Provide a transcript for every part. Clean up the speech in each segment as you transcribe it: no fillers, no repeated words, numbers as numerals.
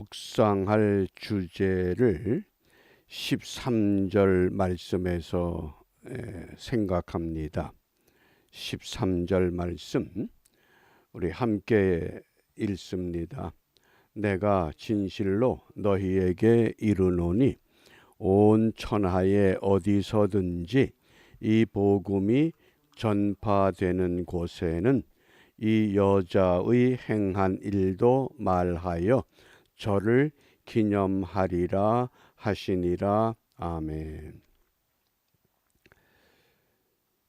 묵상할 주제를 13절 말씀에서 생각합니다. 13절 말씀 우리 함께 읽습니다. 내가 진실로 너희에게 이르노니 온 천하에 어디서든지 이 복음이 전파되는 곳에는 이 여자의 행한 일도 말하여 저를 기념하리라 하시니라. 아멘.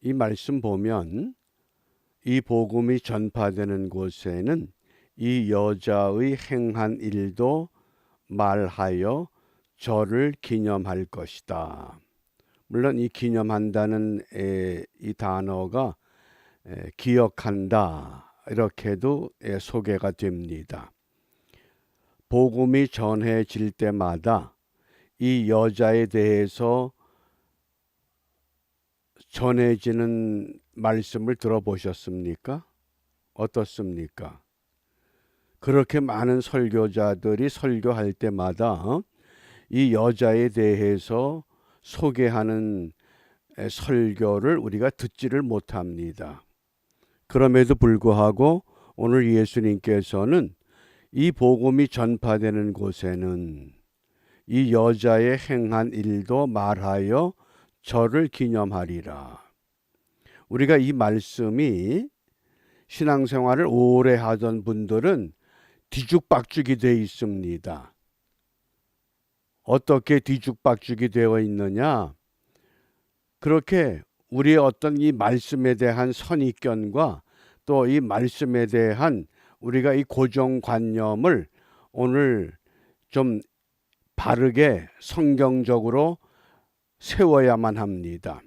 이 말씀 보면 이 복음이 전파되는 곳에는 이 여자의 행한 일도 말하여 저를 기념할 것이다. 물론 이 기념한다는 이 단어가 기억한다 이렇게도 소개가 됩니다. 복음이 전해질 때마다 이 여자에 대해서 전해지는 말씀을 들어보셨습니까? 어떻습니까? 그렇게 많은 설교자들이 설교할 때마다 이 여자에 대해서 소개하는 설교를 우리가 듣지를 못합니다. 그럼에도 불구하고 오늘 예수님께서는 이 복음이 전파되는 곳에는 이 여자의 행한 일도 말하여 저를 기념하리라. 우리가 이 말씀이 신앙생활을 오래 하던 분들은 뒤죽박죽이 되어 있습니다. 어떻게 뒤죽박죽이 되어 있느냐? 그렇게 우리의 어떤 이 말씀에 대한 선입견과 또 이 말씀에 대한 우리가 이 고정관념을 오늘 좀 바르게 성경적으로 세워야만 합니다.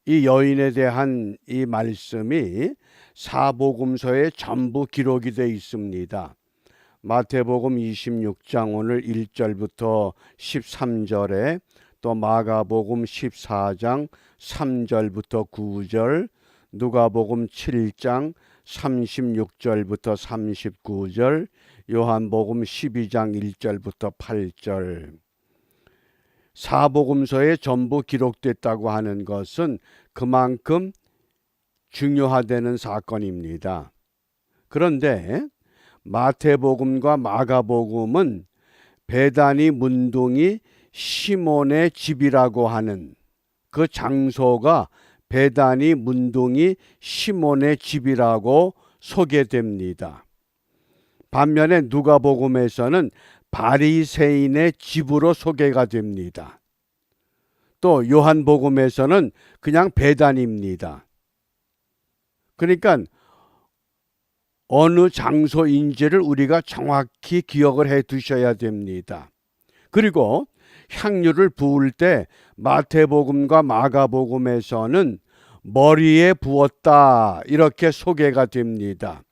이 여인에 대한 이 말씀이 사복음서에 전부 기록이 되어 있습니다. 마태복음 26장 오늘 1절부터 13절에 또 마가복음 14장 3절부터 9절, 누가복음 7장 36절부터 39절, 요한복음 12장 1절부터 8절. 사복음서에 전부 기록됐다고 하는 것은 그만큼 중요하다는 사건입니다. 그런데 마태복음과 마가복음은 베다니 문둥이 시몬의 집이라고 하는 그 장소가 베다니 문둥이 시몬의 집이라고 소개됩니다. 반면에 누가복음에서는 바리새인의 집으로 소개가 됩니다. 또 요한복음에서는 그냥 베다니입니다. 그러니까 어느 장소인지를 우리가 정확히 기억을 해 두셔야 됩니다. 그리고 향유를 부을 때 마태복음과 마가복음에서는 머리에 부었다 이렇게 소개가 됩니다.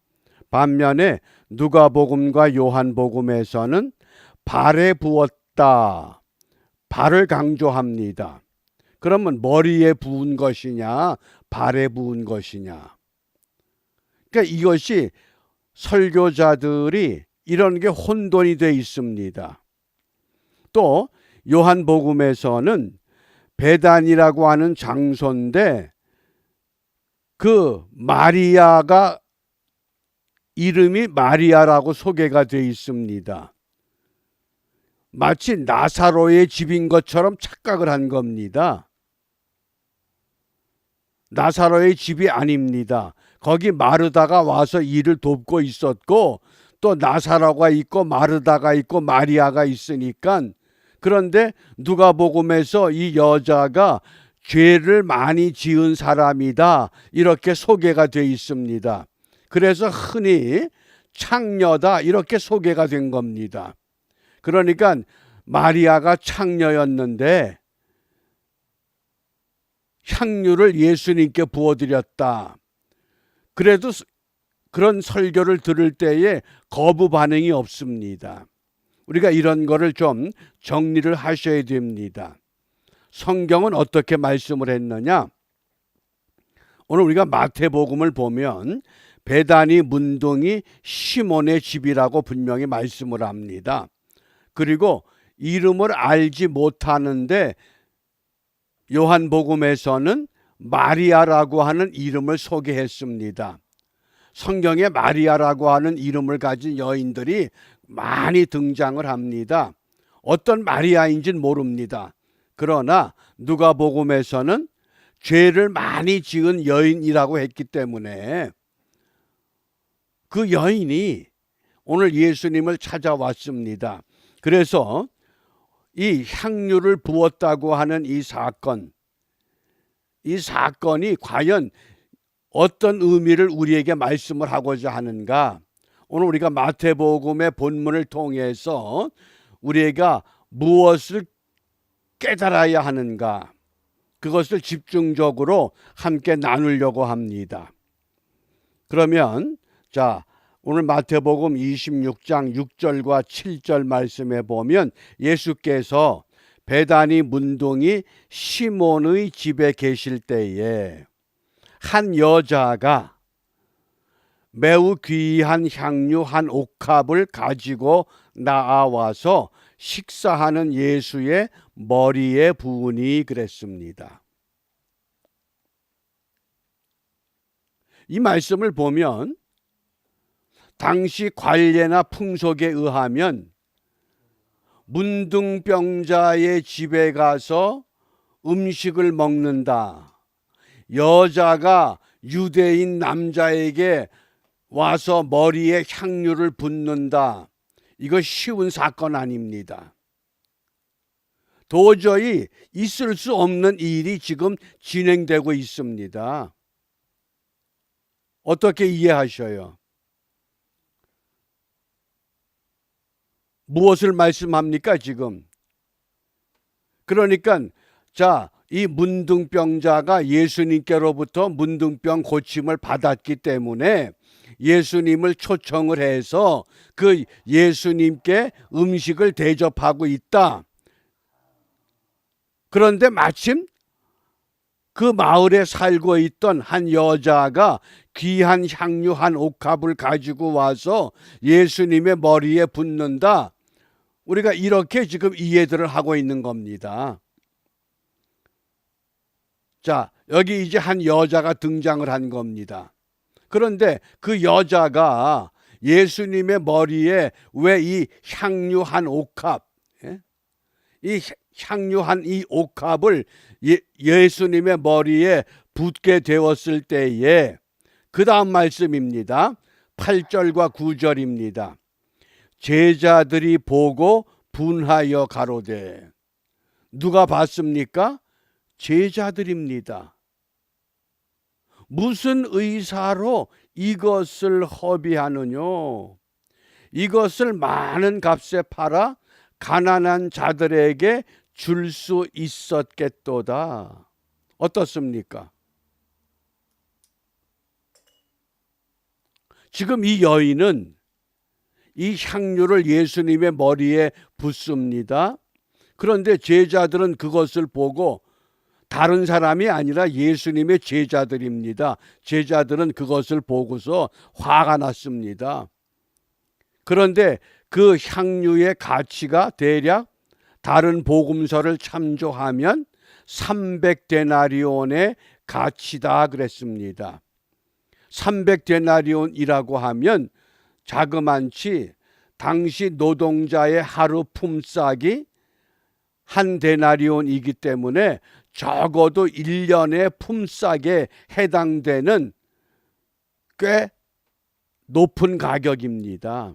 반면에 누가복음과 요한복음에서는 발에 부었다, 발을 강조합니다. 그러면 머리에 부은 것이냐 발에 부은 것이냐. 그러니까 이것이 설교자들이 이런 게 혼돈이 되어 있습니다. 또 요한복음에서는 베단이라고 하는 장소인데 그 마리아가 이름이 마리아라고 소개가 되어 있습니다. 마치 나사로의 집인 것처럼 착각을 한 겁니다. 나사로의 집이 아닙니다. 거기 마르다가 와서 일을 돕고 있었고 또 나사로가 있고 마르다가 있고 마리아가 있으니까. 그런데 누가복음에서 이 여자가 죄를 많이 지은 사람이다 이렇게 소개가 되어 있습니다. 그래서 흔히 창녀다 이렇게 소개가 된 겁니다. 그러니까 마리아가 창녀였는데 향유를 예수님께 부어드렸다. 그래도 그런 설교를 들을 때에 거부 반응이 없습니다. 우리가 이런 거를 좀 정리를 하셔야 됩니다. 성경은 어떻게 말씀을 했느냐? 오늘 우리가 마태복음을 보면 베다니 문둥이 시몬의 집이라고 분명히 말씀을 합니다. 그리고 이름을 알지 못하는데 요한복음에서는 마리아라고 하는 이름을 소개했습니다. 성경에 마리아라고 하는 이름을 가진 여인들이 많이 등장을 합니다. 어떤 마리아인지는 모릅니다. 그러나 누가복음에서는 죄를 많이 지은 여인이라고 했기 때문에 그 여인이 오늘 예수님을 찾아왔습니다. 그래서 이 향유를 부었다고 하는 이 사건이 과연 어떤 의미를 우리에게 말씀을 하고자 하는가? 오늘 우리가 마태복음의 본문을 통해서 우리가 무엇을 깨달아야 하는가? 그것을 집중적으로 함께 나누려고 합니다. 그러면 자, 오늘 마태복음 26장 6절과 7절 말씀에 보면 예수께서 베다니 문둥이 시몬의 집에 계실 때에 한 여자가 매우 귀한 향유 한 옥합을 가지고 나와서 식사하는 예수의 머리에 부으니 그랬습니다. 이 말씀을 보면 당시 관례나 풍속에 의하면 문둥병자의 집에 가서 음식을 먹는다. 여자가 유대인 남자에게 와서 머리에 향유를 붓는다. 이거 쉬운 사건 아닙니다. 도저히 있을 수 없는 일이 지금 진행되고 있습니다. 어떻게 이해하셔요? 무엇을 말씀합니까 지금? 그러니까 이 문둥병자가 예수님께로부터 문둥병 고침을 받았기 때문에 예수님을 초청을 해서 그 예수님께 음식을 대접하고 있다. 그런데 마침 그 마을에 살고 있던 한 여자가 귀한 향유 한 옥합을 가지고 와서 예수님의 머리에 붓는다. 우리가 이렇게 지금 이해들을 하고 있는 겁니다. 자, 여기 이제 한 여자가 등장을 한 겁니다. 그런데 그 여자가 예수님의 머리에 왜 이 향유 한 옥합, 이 향유 한 이 옥합을 예수님의 머리에 붓게 되었을 때에 그 다음 말씀입니다. 8절과 9절입니다. 제자들이 보고 분하여 가로되. 누가 봤습니까? 제자들입니다. 무슨 의사로 이것을 허비하느냐? 이것을 많은 값에 팔아 가난한 자들에게 줄 수 있었겠도다. 어떻습니까? 지금 이 여인은 이 향유를 예수님의 머리에 붓습니다. 그런데 제자들은 그것을 보고 다른 사람이 아니라 예수님의 제자들입니다. 제자들은 그것을 보고서 화가 났습니다. 그런데 그 향유의 가치가 대략 다른 복음서를 참조하면 300데나리온의 가치다 그랬습니다. 300데나리온이라고 하면 자그만치 당시 노동자의 하루 품삯이 한 데나리온이기 때문에 적어도 1년의 품삯에 해당되는 꽤 높은 가격입니다.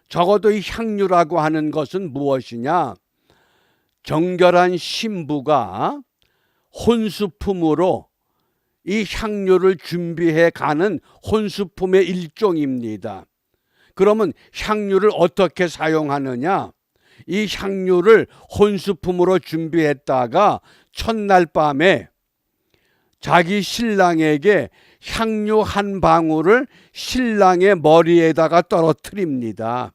적어도 이 향유라고 하는 것은 무엇이냐? 정결한 신부가 혼수품으로 이 향유를 준비해 가는 혼수품의 일종입니다. 그러면 향유를 어떻게 사용하느냐? 이 향유를 혼수품으로 준비했다가 첫날 밤에 자기 신랑에게 향유 한 방울을 신랑의 머리에다가 떨어뜨립니다.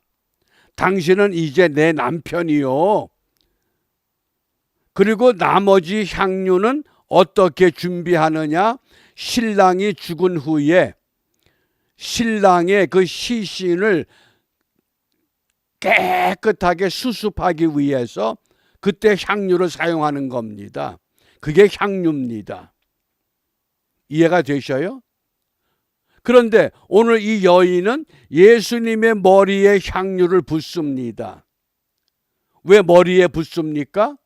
당신은 이제 내 남편이요. 그리고 나머지 향유는 어떻게 준비하느냐? 신랑이 죽은 후에 신랑의 그 시신을 깨끗하게 수습하기 위해서 그때 향유를 사용하는 겁니다. 그게 향유입니다. 이해가 되셔요? 그런데 오늘 이 여인은 예수님의 머리에 향유를 붓습니다. 왜 머리에 붓습니까?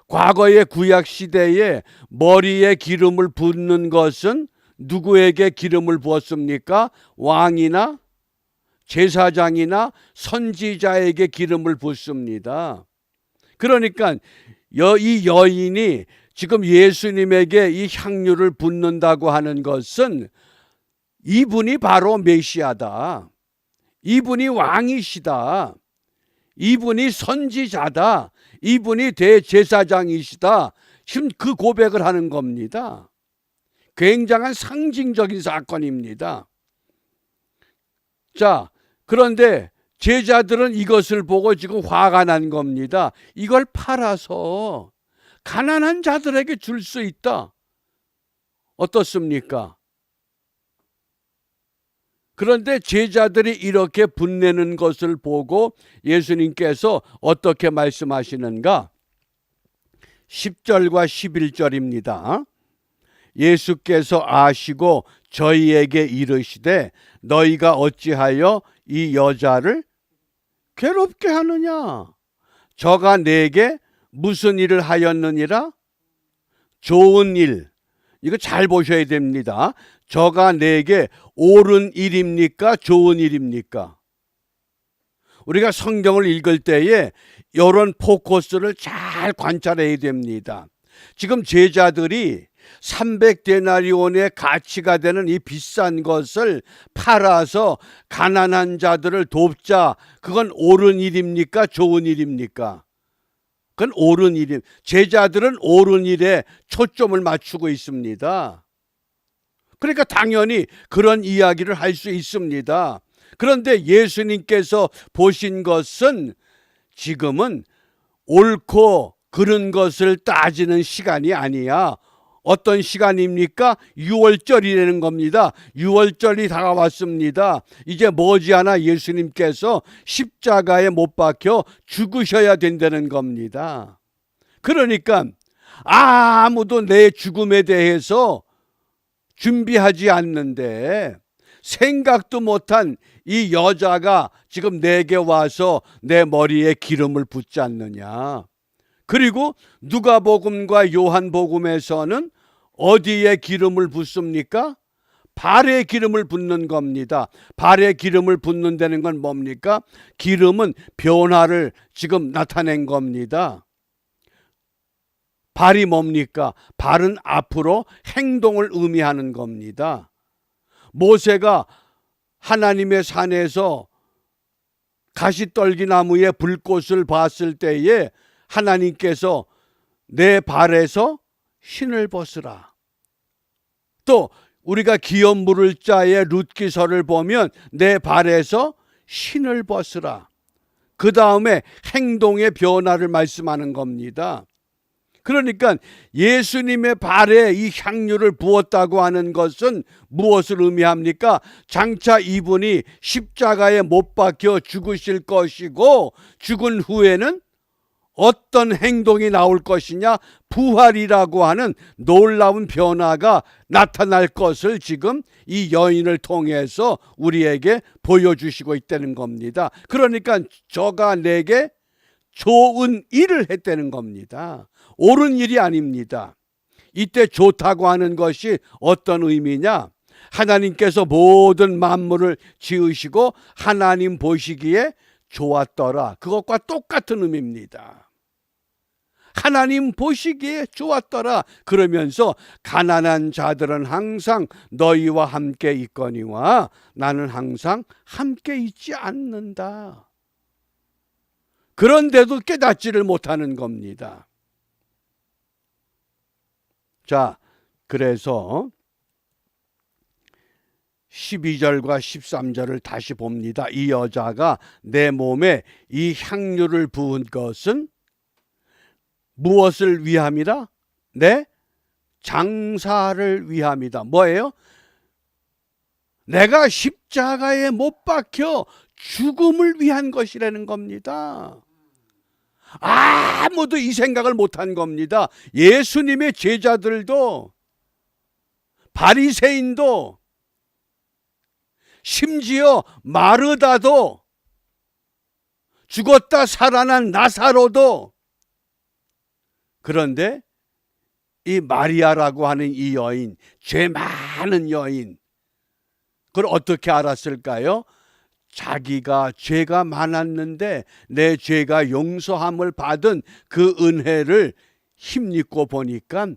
과거의 구약 시대에 머리에 기름을 붓는 것은 누구에게 기름을 부었습니까? 왕이나 제사장이나 선지자에게 기름을 붓습니다. 그러니까 이 여인이 지금 예수님에게 이 향유를 붓는다고 하는 것은 이분이 바로 메시아다. 이분이 왕이시다. 이분이 선지자다. 이분이 대제사장이시다. 지금 그 고백을 하는 겁니다. 굉장한 상징적인 사건입니다. 자, 그런데 제자들은 이것을 보고 지금 화가 난 겁니다. 이걸 팔아서 가난한 자들에게 줄 수 있다. 어떻습니까? 그런데 제자들이 이렇게 분내는 것을 보고 예수님께서 어떻게 말씀하시는가? 10절과 11절입니다. 예수께서 아시고 저희에게 이르시되 너희가 어찌하여 이 여자를 괴롭게 하느냐? 저가 내게 무슨 일을 하였느니라? 좋은 일. 이거 잘 보셔야 됩니다. 저가 내게 옳은 일입니까? 좋은 일입니까? 우리가 성경을 읽을 때에 이런 포커스를 잘 관찰해야 됩니다. 지금 제자들이 300데나리온의 가치가 되는 이 비싼 것을 팔아서 가난한 자들을 돕자. 그건 옳은 일입니까? 좋은 일입니까? 그건 옳은 일임. 제자들은 옳은 일에 초점을 맞추고 있습니다. 그러니까 당연히 그런 이야기를 할 수 있습니다. 그런데 예수님께서 보신 것은 지금은 옳고 그른 것을 따지는 시간이 아니야. 어떤 시간입니까? 6월절이라는 겁니다. 6월절이 다가왔습니다. 이제 머지않아 예수님께서 십자가에 못 박혀 죽으셔야 된다는 겁니다. 그러니까 아무도 내 죽음에 대해서 준비하지 않는데 생각도 못한 이 여자가 지금 내게 와서 내 머리에 기름을 붓지 않느냐. 그리고 누가복음과 요한복음에서는 어디에 기름을 붓습니까? 발에 기름을 붓는 겁니다. 발에 기름을 붓는다는 건 뭡니까? 기름은 변화를 지금 나타낸 겁니다. 발이 뭡니까? 발은 앞으로 행동을 의미하는 겁니다. 모세가 하나님의 산에서 가시떨기 나무의 불꽃을 봤을 때에 하나님께서 내 발에서 신을 벗으라. 또 우리가 기업 물을 자의 룻기서를 보면 내 발에서 신을 벗으라. 그 다음에 행동의 변화를 말씀하는 겁니다. 그러니까 예수님의 발에 이 향유를 부었다고 하는 것은 무엇을 의미합니까? 장차 이분이 십자가에 못 박혀 죽으실 것이고 죽은 후에는 어떤 행동이 나올 것이냐? 부활이라고 하는 놀라운 변화가 나타날 것을 지금 이 여인을 통해서 우리에게 보여주시고 있다는 겁니다. 그러니까 저가 내게 좋은 일을 했다는 겁니다. 옳은 일이 아닙니다. 이때 좋다고 하는 것이 어떤 의미냐? 하나님께서 모든 만물을 지으시고 하나님 보시기에 좋았더라. 그것과 똑같은 의미입니다. 하나님 보시기에 좋았더라. 그러면서 가난한 자들은 항상 너희와 함께 있거니와 나는 항상 함께 있지 않는다. 그런데도 깨닫지를 못하는 겁니다. 자, 그래서 12절과 13절을 다시 봅니다. 이 여자가 내 몸에 이 향유를 부은 것은 무엇을 위함이라? 내 장사를 위함이다. 뭐예요? 내가 십자가에 못 박혀 죽음을 위한 것이라는 겁니다. 아무도 이 생각을 못한 겁니다. 예수님의 제자들도, 바리새인도, 심지어 마르다도, 죽었다 살아난 나사로도. 그런데 이 마리아라고 하는 이 여인, 죄 많은 여인, 그걸 어떻게 알았을까요? 자기가 죄가 많았는데 내 죄가 용서함을 받은 그 은혜를 힘입고 보니까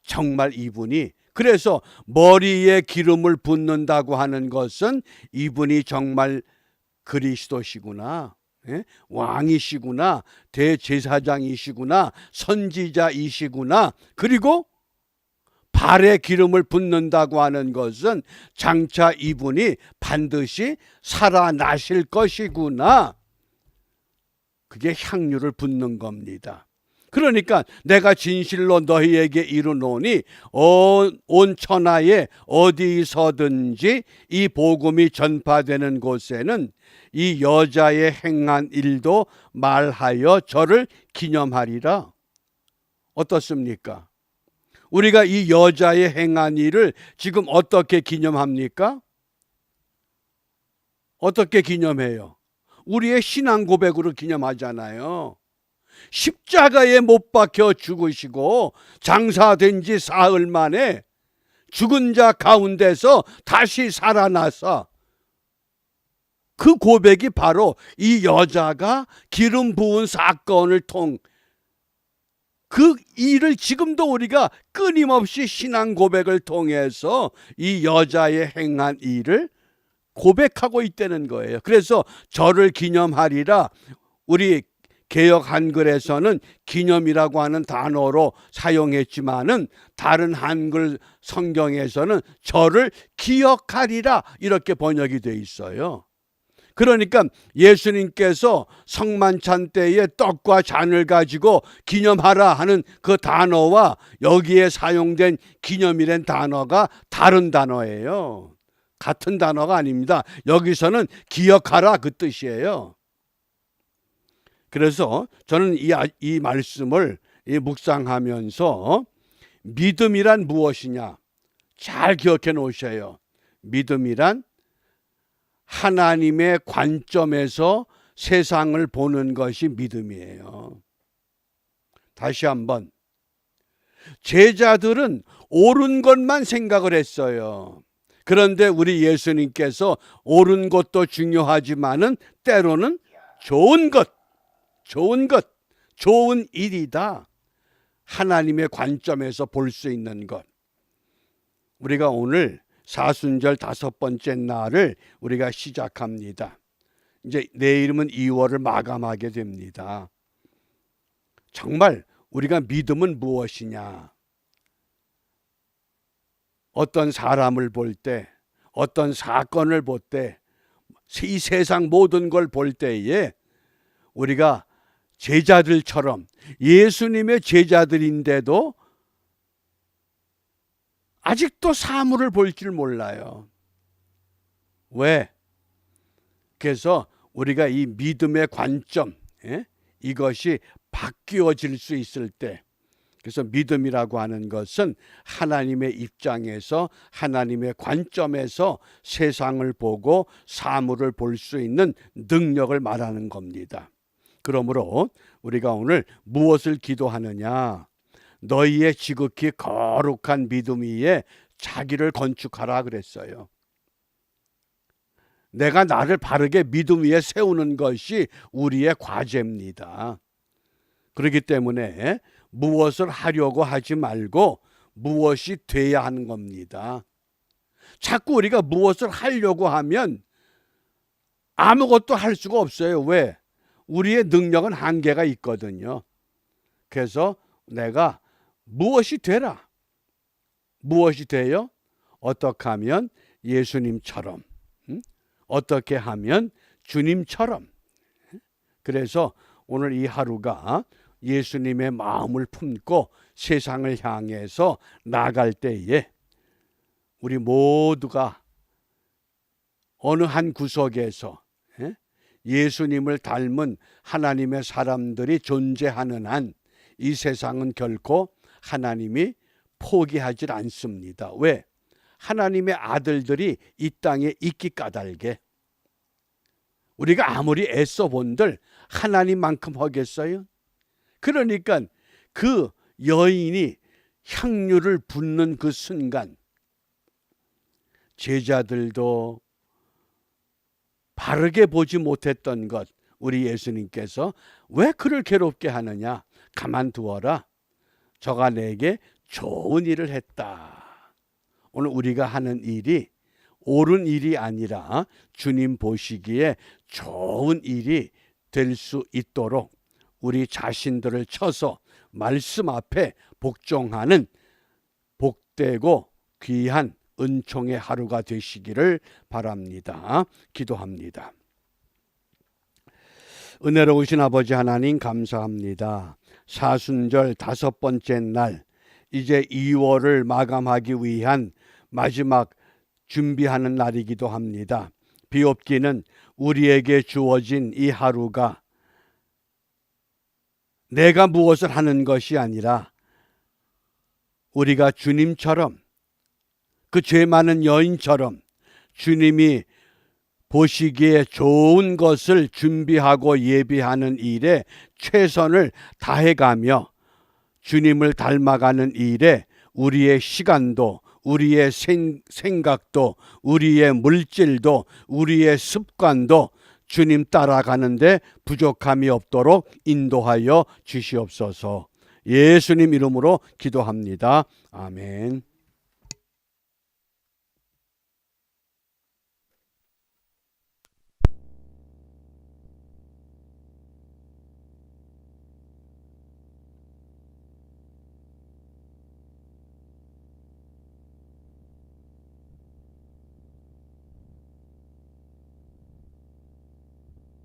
정말 이분이, 그래서 머리에 기름을 붓는다고 하는 것은 이분이 정말 그리스도시구나, 왕이시구나, 대제사장이시구나, 선지자이시구나. 그리고 발에 기름을 붓는다고 하는 것은 장차 이분이 반드시 살아나실 것이구나. 그게 향유를 붓는 겁니다. 그러니까 내가 진실로 너희에게 이르노니 온 천하에 어디서든지 이 복음이 전파되는 곳에는 이 여자의 행한 일도 말하여 저를 기념하리라. 어떻습니까? 우리가 이 여자의 행한 일을 지금 어떻게 기념합니까? 어떻게 기념해요? 우리의 신앙 고백으로 기념하잖아요. 십자가에 못 박혀 죽으시고 장사된 지 사흘 만에 죽은 자 가운데서 다시 살아나서, 그 고백이 바로 이 여자가 기름 부은 사건을 통, 그 일을 지금도 우리가 끊임없이 신앙 고백을 통해서 이 여자의 행한 일을 고백하고 있다는 거예요. 그래서 저를 기념하리라, 우리 개역 한글에서는 기념이라고 하는 단어로 사용했지만은 다른 한글 성경에서는 저를 기억하리라 이렇게 번역이 돼 있어요. 그러니까 예수님께서 성만찬 때에 떡과 잔을 가지고 기념하라 하는 그 단어와 여기에 사용된 기념이란 단어가 다른 단어예요. 같은 단어가 아닙니다. 여기서는 기억하라 그 뜻이에요. 그래서 저는 이 말씀을 묵상하면서 믿음이란 무엇이냐 잘 기억해 놓으셔요. 믿음이란 하나님의 관점에서 세상을 보는 것이 믿음이에요. 다시 한번, 제자들은 옳은 것만 생각을 했어요. 그런데 우리 예수님께서 옳은 것도 중요하지만은 때로는 좋은 것, 좋은 일이다. 하나님의 관점에서 볼 수 있는 것. 우리가 오늘 사순절 5번째 날을 우리가 시작합니다. 이제 내일이면 2월을 마감하게 됩니다. 정말 우리가 믿음은 무엇이냐? 어떤 사람을 볼 때, 어떤 사건을 볼 때, 이 세상 모든 걸 볼 때에 우리가 제자들처럼, 예수님의 제자들인데도 아직도 사물을 볼 줄 몰라요. 왜? 그래서 우리가 이 믿음의 관점, 이것이 바뀌어질 수 있을 때, 그래서 믿음이라고 하는 것은 하나님의 입장에서, 하나님의 관점에서 세상을 보고 사물을 볼 수 있는 능력을 말하는 겁니다. 그러므로 우리가 오늘 무엇을 기도하느냐? 너희의 지극히 거룩한 믿음 위에 자기를 건축하라 그랬어요. 내가 나를 바르게 믿음 위에 세우는 것이 우리의 과제입니다. 그렇기 때문에 무엇을 하려고 하지 말고 무엇이 돼야 하는 겁니다. 자꾸 우리가 무엇을 하려고 하면 아무것도 할 수가 없어요. 왜? 우리의 능력은 한계가 있거든요. 그래서 내가 무엇이 되라. 무엇이 돼요? 어떻게 하면 예수님처럼, 어떻게 하면 주님처럼. 그래서 오늘 이 하루가 예수님의 마음을 품고 세상을 향해서 나갈 때에 우리 모두가 어느 한 구석에서 예수님을 닮은 하나님의 사람들이 존재하는 한 이 세상은 결코 하나님이 포기하지 않습니다. 왜? 하나님의 아들들이 이 땅에 있기 까닭에. 우리가 아무리 애써 본들 하나님만큼 하겠어요? 그러니까 그 여인이 향유를 붓는 그 순간 제자들도 바르게 보지 못했던 것, 우리 예수님께서 왜 그를 괴롭게 하느냐? 가만두어라. 저가 내게 좋은 일을 했다. 오늘 우리가 하는 일이 옳은 일이 아니라 주님 보시기에 좋은 일이 될 수 있도록 우리 자신들을 쳐서 말씀 앞에 복종하는 복되고 귀한 은총의 하루가 되시기를 바랍니다. 기도합니다. 은혜로우신 아버지 하나님 감사합니다. 사순절 5번째 날, 이제 2월을 마감하기 위한 마지막 준비하는 날이기도 합니다. 비옵기는 우리에게 주어진 이 하루가 내가 무엇을 하는 것이 아니라 우리가 주님처럼, 그 죄 많은 여인처럼 주님이 보시기에 좋은 것을 준비하고 예비하는 일에 최선을 다해가며 주님을 닮아가는 일에 우리의 시간도, 우리의 생각도, 우리의 물질도, 우리의 습관도 주님 따라가는데 부족함이 없도록 인도하여 주시옵소서. 예수님 이름으로 기도합니다. 아멘.